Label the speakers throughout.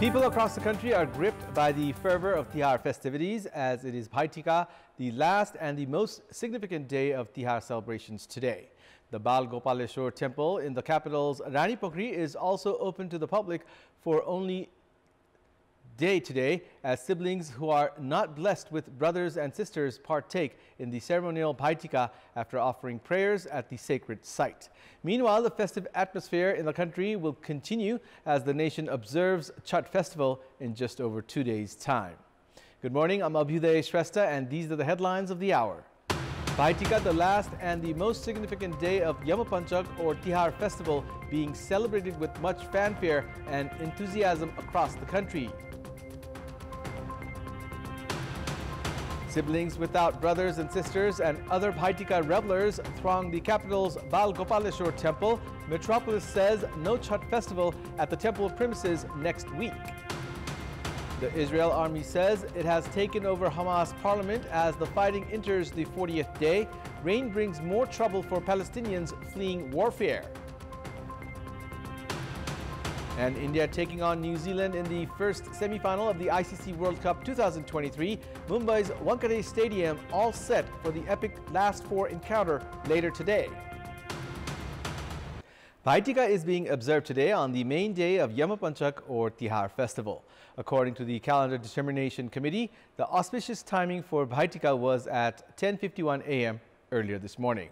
Speaker 1: People across the country are gripped by the fervor of Tihar festivities as it is Bhai Tika, the last and the most significant day of Tihar celebrations today. The Bal Gopaleshwar temple in the capital's Rani Pokri is also open to the public for only day today, as siblings who are not blessed with brothers and sisters partake in the ceremonial Bhai Tika after offering prayers at the sacred site. Meanwhile, the festive atmosphere in the country will continue as the nation observes Chhath festival in just over 2 days' time. Good morning, I'm Abheudaya Shrestha, and these are the headlines of the hour. Bhai Tika, the last and the most significant day of Yamapanchak or Tihar festival, being celebrated with much fanfare and enthusiasm across the country. Siblings without brothers and sisters and other Bhai Tika revelers throng the capital's Bal Gopaleshwar temple. Metropolis says no Chhath festival at the temple premises next week. The Israel army says it has taken over Hamas parliament as the fighting enters the 40th day. Rain brings more trouble for Palestinians fleeing warfare. And India taking on New Zealand in the first semi-final of the ICC World Cup 2023. Mumbai's Wankhede Stadium all set for the epic last four encounter later today. Bhai Tika is being observed today on the main day of Yamapanchak or Tihar festival. According to the Calendar Determination Committee, the auspicious timing for Bhai Tika was at 10:51 a.m. earlier this morning.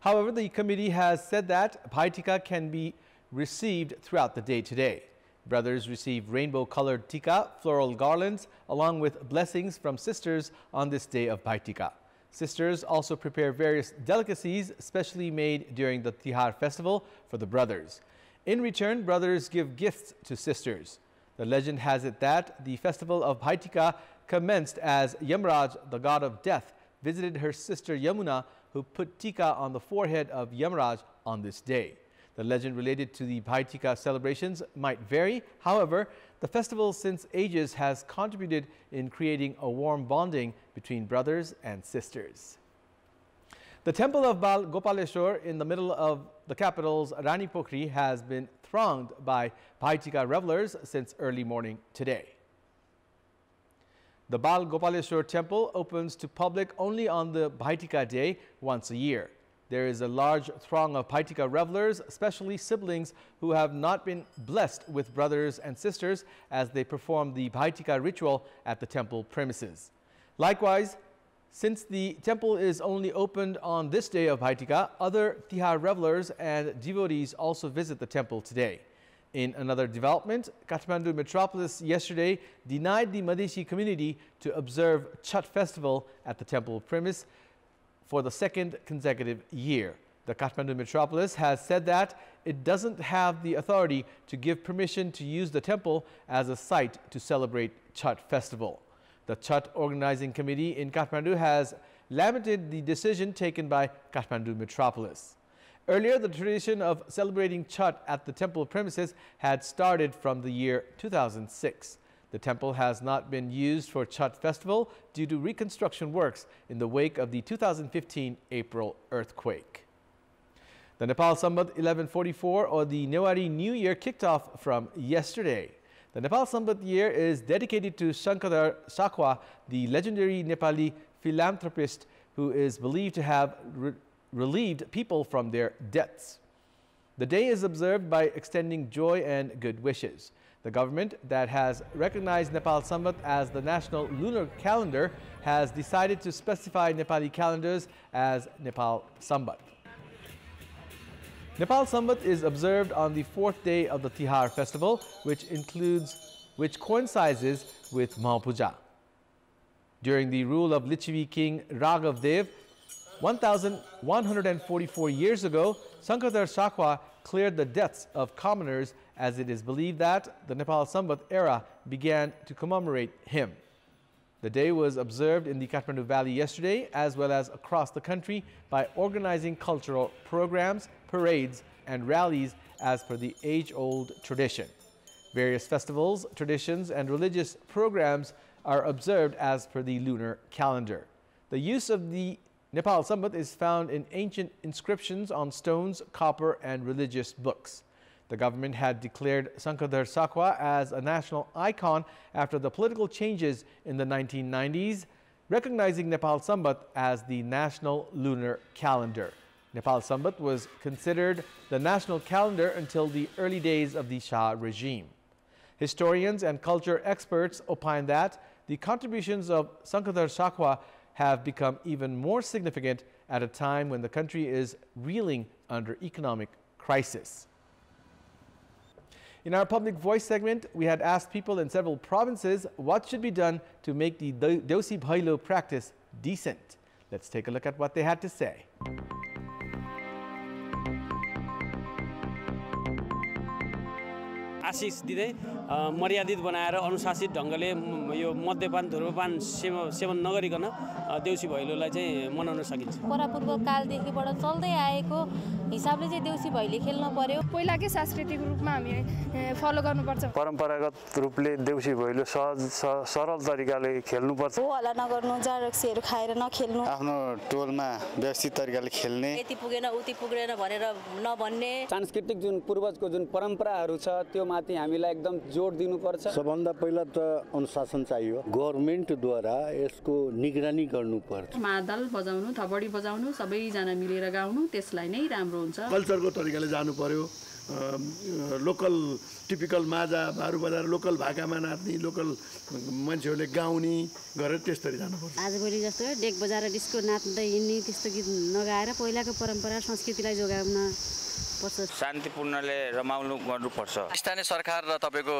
Speaker 1: However, the committee has said that Bhai Tika can be received throughout the day today. Brothers receive rainbow-colored tika, floral garlands, along with blessings from sisters on this day of Bhai Tika. Sisters also prepare various delicacies specially made during the Tihar festival for the brothers. In return, brothers give gifts to sisters. The legend has it that the festival of Bhai Tika commenced as Yamraj, the god of death, visited her sister Yamuna, who put tika on the forehead of Yamraj on this day. The legend related to the Bhai Tika celebrations might vary. However, the festival since ages has contributed in creating a warm bonding between brothers and sisters. The temple of Bal Gopaleshwar in the middle of the capital's Rani Pokri has been thronged by Bhai Tika revelers since early morning today. The Bal Gopaleshwar temple opens to public only on the Bhai Tika day once a year. There is a large throng of Bhai Tika revelers, especially siblings who have not been blessed with brothers and sisters as they perform the Bhai Tika ritual at the temple premises. Likewise, since the temple is only opened on this day of Bhai Tika, other Tihar revelers and devotees also visit the temple today. In another development, Kathmandu Metropolis yesterday denied the Madhesi community to observe Chhath festival at the temple premise for the second consecutive year. The Kathmandu Metropolis has said that it doesn't have the authority to give permission to use the temple as a site to celebrate Chhath festival. The Chhath Organizing Committee in Kathmandu has lamented the decision taken by Kathmandu Metropolis. Earlier, the tradition of celebrating Chhath at the temple premises had started from the year 2006. The temple has not been used for Chhath festival due to reconstruction works in the wake of the 2015 April earthquake. The Nepal Sambat 1144 or the Newari New Year kicked off from yesterday. The Nepal Sambat year is dedicated to Shankadar Sakwa, the legendary Nepali philanthropist who is believed to have relieved people from their debts. The day is observed by extending joy and good wishes. The government that has recognized Nepal Sambat as the national lunar calendar has decided to specify Nepali calendars as Nepal Sambat. Nepal Sambat is observed on the fourth day of the Tihar festival, which coincides with Mahapuja. During the rule of Lichavi king Raghav Dev, 1144 years ago, Shankadar Sakwa cleared the debts of commoners, as it is believed that the Nepal Sambat era began to commemorate him. The day was observed in the Kathmandu Valley yesterday, as well as across the country, by organizing cultural programs, parades, and rallies as per the age-old tradition. Various festivals, traditions, and religious programs are observed as per the lunar calendar. The use of the Nepal Sambat is found in ancient inscriptions on stones, copper, and religious books. The government had declared Sankadhar Sakwa as a national icon after the political changes in the 1990s, recognizing Nepal Sambat as the national lunar calendar. Nepal Sambat was considered the national calendar until the early days of the Shah regime. Historians and culture experts opine that the contributions of Sankadhar Sakwa have become even more significant at a time when the country is reeling under economic crisis. In our public voice segment, we had asked people in several provinces what should be done to make the Deusi Bhailo practice decent. Let's take a look at what they had to say.
Speaker 2: Ashish दिँदै मर्यादित बनाएर अनुशासित ढंगले यो मद्यपान धूम्रपान seven नगरिकन देउसी भैलोलाई चाहिँ मनाउन सकिन्छ।
Speaker 3: परापूर्व कालदेखिबाट चल्दै आएको हिसाबले चाहिँ देउसी भैलो खेल्न पर्यो।
Speaker 4: पहिलाकै सांस्कृतिक रूपमा हामी फलो गर्नुपर्छ।
Speaker 5: परम्परागत रूपले देउसी भैलो सहज सरल तरिकाले खेल्नुपर्छ।
Speaker 3: हो हल्ला नगर्नु, जारक्सीहरू खाएर नखेल्नु,
Speaker 5: आफ्नो टोलमा व्यवस्थित तरिकाले खेल्ने,
Speaker 3: यति पुगेन उति पुगेन भनेर नभन्ने।
Speaker 6: सांस्कृतिक जुन पूर्वजको जुन परम्पराहरू छ त्यो माथि हामीलाई एकदम जोड दिनुपर्छ।
Speaker 7: सबभन्दा पहिला त अनुशासन चाहियो। गभर्नमेन्टद्वारा यसको निगरानी गर्नुपर्छ।
Speaker 8: मादल बजाउनु, थपडी बजाउनु, सबैजना मिलेर गाउनु, त्यसलाई नै राम्रो हुन्छ।
Speaker 9: कल्चरको तरिकाले जानु पर्यो। लोकल टिपिकल माजा बारु बजार लोकल भाकामा नाच्ने, लोकल मान्छेहरूले गाउने गरेर त्यसरी जानुपर्छ।
Speaker 10: आजभोलि जस्तो डेक बजाएर डिस्को नाच्दै हिँड्ने त्यस्तो गीत नगाएर पहिलाको परम्परा संस्कृतिलाई जोगाउन पर्छ।
Speaker 11: शान्तिपूर्णले रमाउनु गर्नुपर्छ। स्थानीय सरकार र तपाईको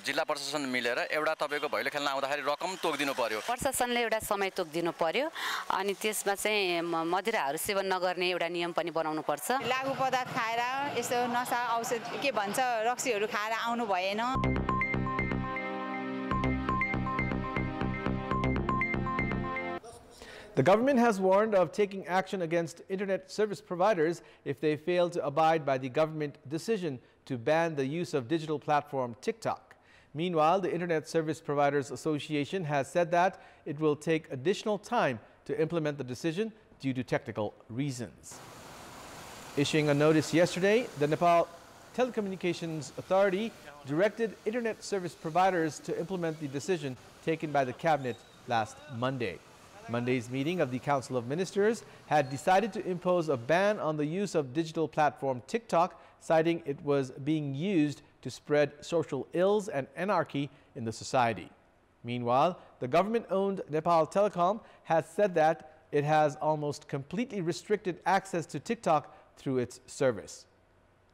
Speaker 11: जिल्ला प्रशासन मिलेर एउटा तपाईको भैलो खेल्न आउँदाखेरि रकम तोकिदिनु पर्यो।
Speaker 12: प्रशासनले एउटा समय तोकिदिनु पर्यो अनि त्यसमा चाहिँ मदिराहरू सेवन नगर्ने एउटा नियम पनि बनाउनु पर्छ।
Speaker 13: लागु पदार्थ खाएर यसो नसा औषध के भन्छ रक्सीहरू खाएर आउनु भएन।
Speaker 1: The government has warned of taking action against internet service providers if they fail to abide by the government decision to ban the use of digital platform TikTok. Meanwhile, the Internet Service Providers Association has said that it will take additional time to implement the decision due to technical reasons. Issuing a notice yesterday, the Nepal Telecommunications Authority directed internet service providers to implement the decision taken by the cabinet last Monday. Monday's meeting of the Council of Ministers had decided to impose a ban on the use of digital platform TikTok, citing it was being used to spread social ills and anarchy in the society. Meanwhile, the government-owned Nepal Telecom has said that it has almost completely restricted access to TikTok through its service.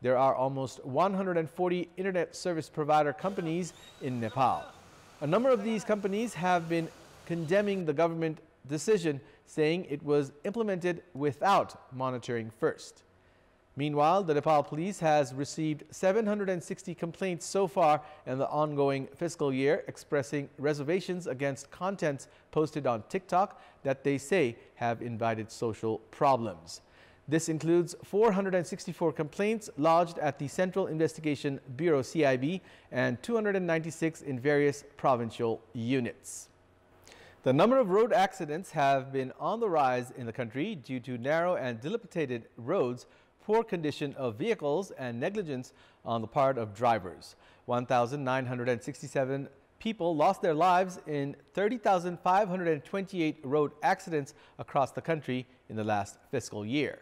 Speaker 1: There are almost 140 internet service provider companies in Nepal. A number of these companies have been condemning the government decision, saying it was implemented without monitoring first. Meanwhile, the Nepal police has received 760 complaints so far in the ongoing fiscal year, expressing reservations against contents posted on TikTok that they say have invited social problems. This includes 464 complaints lodged at the Central Investigation Bureau CIB and 296 in various provincial units. The number of road accidents have been on the rise in the country due to narrow and dilapidated roads, poor condition of vehicles, and negligence on the part of drivers. 1,967 people lost their lives in 30,528 road accidents across the country in the last fiscal year.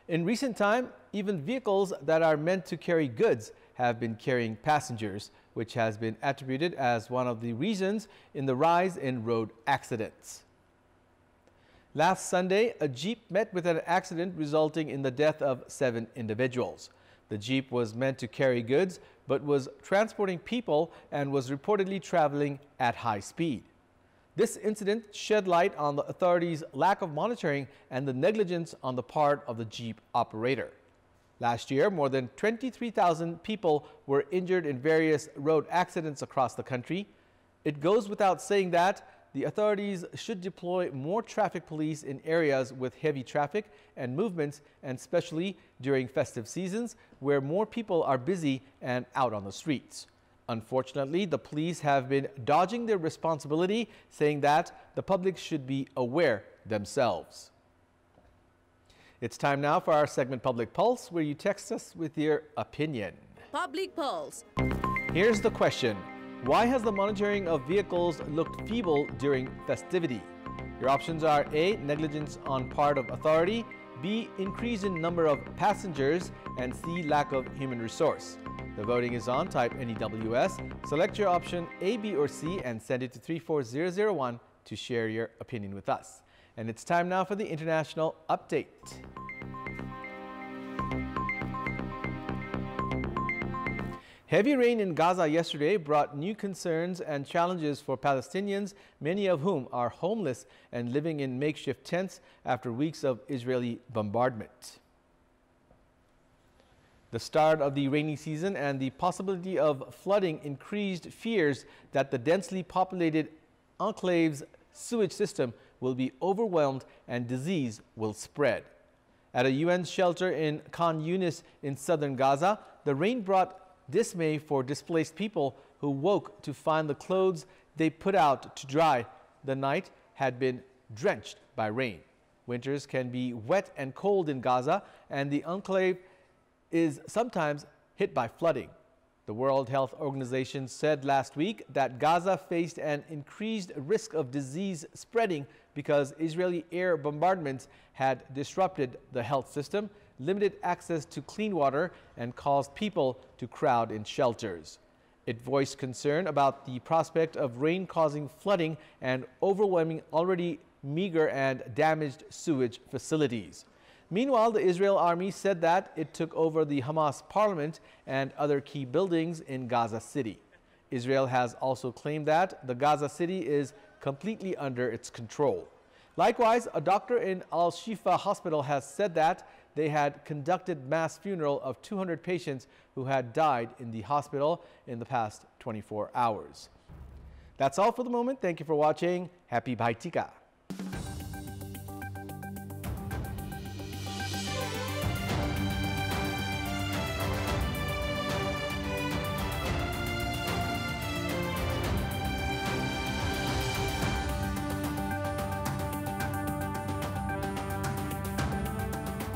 Speaker 1: In recent time, even vehicles that are meant to carry goods have been carrying passengers, which has been attributed as one of the reasons in the rise in road accidents. Last Sunday, a Jeep met with an accident resulting in the death of 7 individuals. The Jeep was meant to carry goods, but was transporting people and was reportedly traveling at high speed. This incident shed light on the authorities' lack of monitoring and the negligence on the part of the Jeep operator. Last year, more than 23,000 people were injured in various road accidents across the country. It goes without saying that the authorities should deploy more traffic police in areas with heavy traffic and movements, and especially during festive seasons where more people are busy and out on the streets. Unfortunately, the police have been dodging their responsibility, saying that the public should be aware themselves. It's time now for our segment Public Pulse, where you text us with your opinion.
Speaker 14: Public Pulse.
Speaker 1: Here's the question. Why has the monitoring of vehicles looked feeble during festivity? Your options are A. Negligence on part of authority, B. Increase in number of passengers, and C. Lack of human resource. The voting is on. Type NEWS. Select your option A, B, or C and send it to 34001 to share your opinion with us. And it's time now for the international update. Heavy rain in Gaza yesterday brought new concerns and challenges for Palestinians, many of whom are homeless and living in makeshift tents after weeks of Israeli bombardment. The start of the rainy season and the possibility of flooding increased fears that the densely populated enclave's sewage system will be overwhelmed and disease will spread. At a UN shelter in Khan Yunis in southern Gaza, the rain brought dismay for displaced people who woke to find the clothes they put out to dry the night had been drenched by rain. Winters can be wet and cold in Gaza, and the enclave is sometimes hit by flooding. The World Health Organization said last week that Gaza faced an increased risk of disease spreading because Israeli air bombardments had disrupted the health system, limited access to clean water, and caused people to crowd in shelters. It voiced concern about the prospect of rain causing flooding and overwhelming already meager and damaged sewage facilities. Meanwhile, the Israel army said that it took over the Hamas parliament and other key buildings in Gaza City. Israel has also claimed that the Gaza City is completely under its control. Likewise, a doctor in Al-Shifa hospital has said that they had conducted mass funeral of 200 patients who had died in the hospital in the past 24 hours. That's all for the moment. Thank you for watching. Happy Bhai Tika.